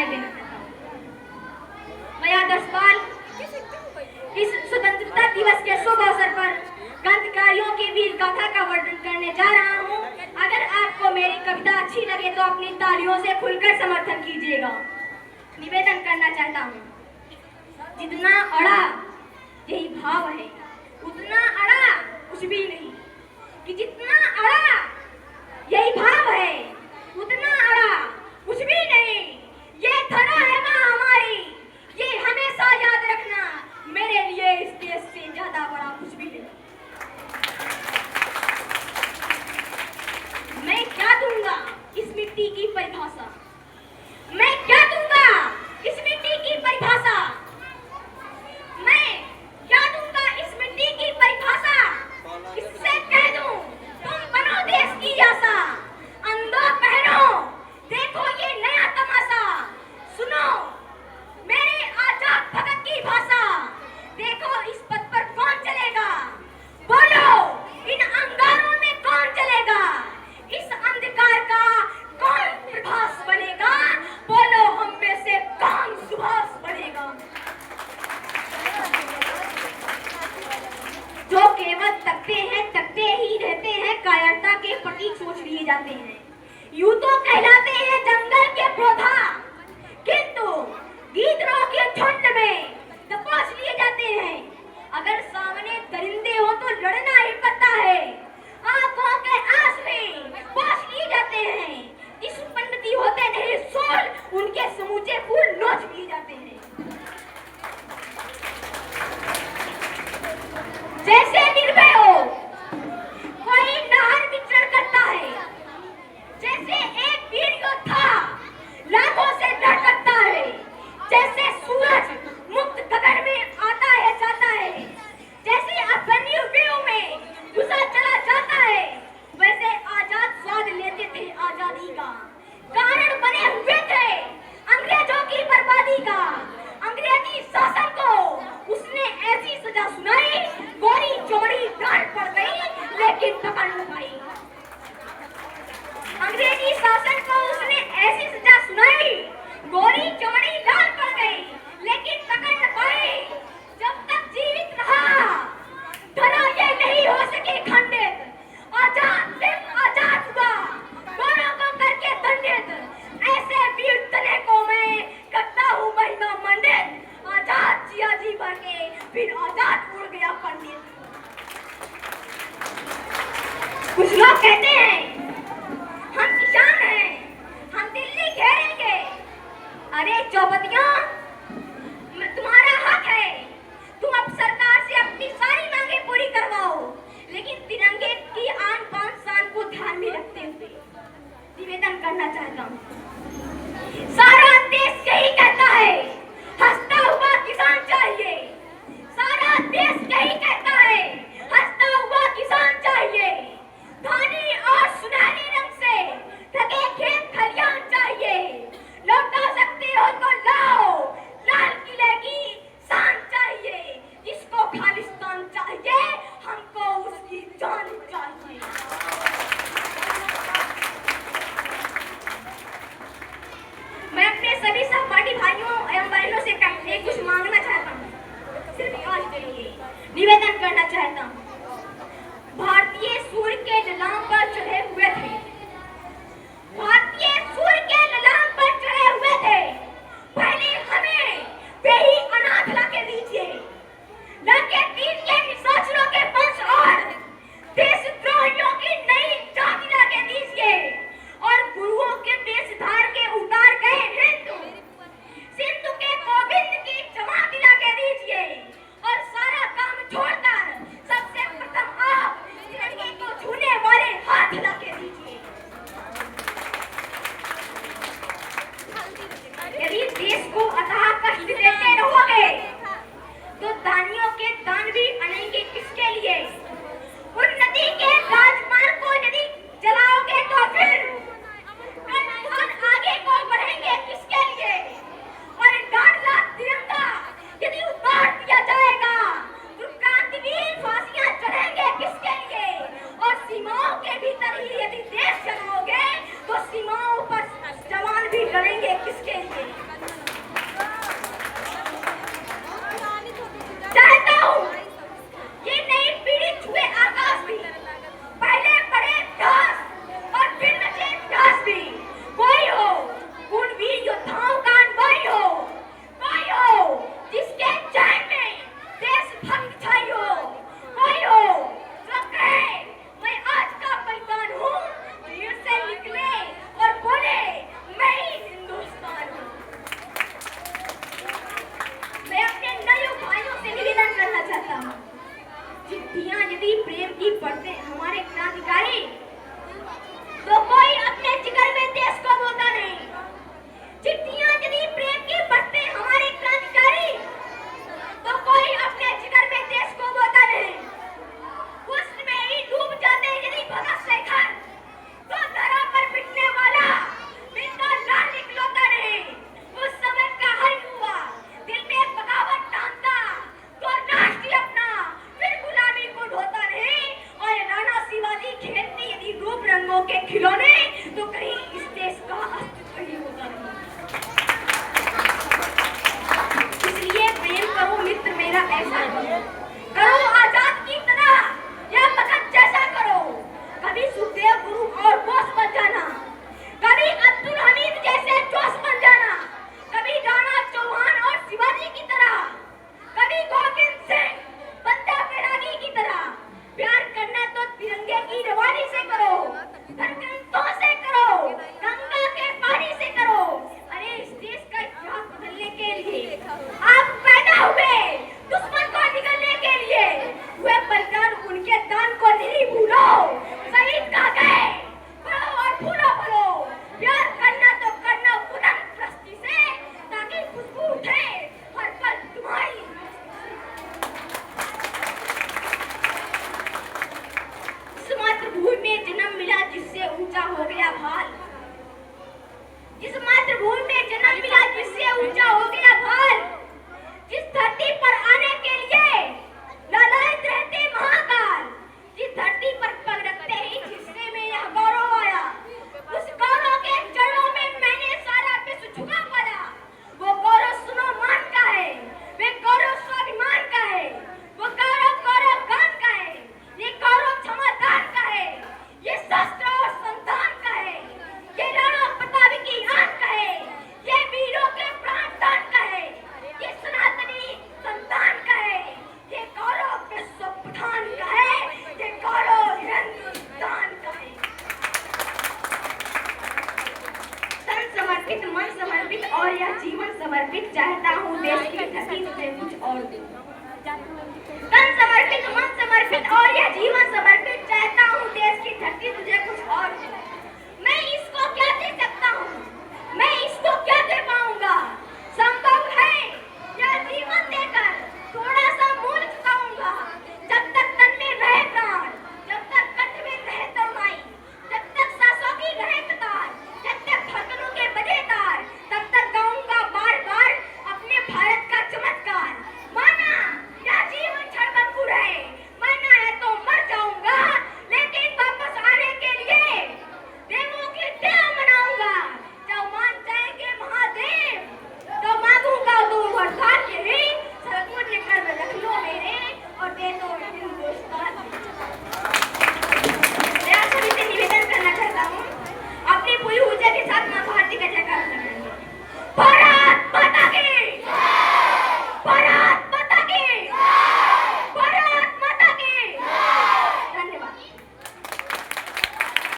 बधाई देना चाहता हूँ। मैं आदर्श पाल इस स्वतंत्रता दिवस के शुभ अवसर पर क्रांतिकारियों की वीर गाथा का वर्णन करने जा रहा हूँ। अगर आपको मेरी कविता अच्छी लगे तो अपनी तालियों से खुलकर समर्थन कीजिएगा। निवेदन करना चाहता हूँ, जितना अड़ा यही भाव है, उतना अड़ा कुछ भी नहीं। कि जितना अड़ा यही भाव है, उतना अड़ा कुछ भी नहीं। ये धरा है माँ हमारी, ये हमेशा याद रखना, मेरे लिए इस देश से ज्यादा बड़ा कुछ भी नहीं। मैं क्या दूंगा इस मिट्टी की परिभाषा, मैं क्या दूंगा इस मिट्टी की परिभाषा, मैं क्या दूंगा इस मिट्टी की परिभाषा। इससे कह दूं तुम बनो देश की आशा, अंधों पहनो देखो ये नया तमाशा, सुनो मेरे आजाद भगत की भाषा, देखो इस पथ पर कौन चलेगा, बोलो इन अंगारों में कौन चलेगा, इस अंधकार का कौन प्रभास बनेगा, बोलो हम में से कौन सुभाष बनेगा। जो केवल तकते ही रहते हैं, कायरता के प्रतीक सोच लिए जाते हैं। यूं तो कहलाते हैं जंगल के पौधा, किंतु गीदड़ों के झुंड में दबोच लिए जाते हैं। अगर सामने दरिंदे हो तो लड़ना ही पड़ता है, आंखों के आस में पोंछ लिए जाते हैं। इस पंडिती होते नहीं सोल, उनके समूचे फूल नोच लिए जाते हैं। जैसे निर्भय हो कोई नहर विचरण करता है, जैसे एक वीर योद्धा लाखों से लड़ सकता है, जैसे सूरज मुक्त गगन में आता है जाता है, जैसे अभिमन्यु में घुसा चला जाता है, वैसे आजाद स्वाद लेते थे आजादी का, कारण बने हुए थे अंग्रेजों की बर्बादी का। अंग्रेजी शासन को उसने ऐसी सजा सुनाई, गोरी चौड़ी डांट पड़ गई लेकिन पकड़ न पाई। अंग्रेजी शासन को उसने ऐसी सजा सुनाई, गोरी चौड़ी डांट पड़ गई लेकिन पकड़ न पाई। जब तक जीवित रहा धरा ये नहीं हो सके खंडित, आजाद सिर्फ आजाद हुआ दोनों को करके दंडित। ऐसे वीर तने को मैं करता हूँ महिमा मंडित, आजाद जिया जी भर के फिर आजाद उड़ गया पंडित। कुछ लोग कहते हैं हम किसान हैं, हम दिल्ली घेरेंगे। अरे चौपतियों, तुम्हारा हक है, तुम अब सरकार से अपनी सारी मांगे पूरी करवाओ, लेकिन तिरंगे की आन बान शान को ध्यान में रखते हुए निवेदन करना चाहता हूँ। सारा देश यही कहता है हंसता हुआ किसान चाहिए, सारा देश यही कहता है हंसता हुआ किसान चाहिए। धानी और सुनहरी रंग से ढके खेत खलियान चाहिए, लौटा सकते हो तो लाओ, लाल किले की शान चाहिए। जिसको खालिस्तान चाहिए हमको उसकी जान चाहिए। और यह जीवन समर्पित चाहता हूँ देश की धरती तुझे कुछ और दूं। तन समर्पित, मन समर्पित और यह जीवन समर्पित चाहता हूँ देश की धरती तुझे कुछ और दूं। मैं इसको क्या दे सकता हूँ, मैं इसको क्या दे पाऊंगा।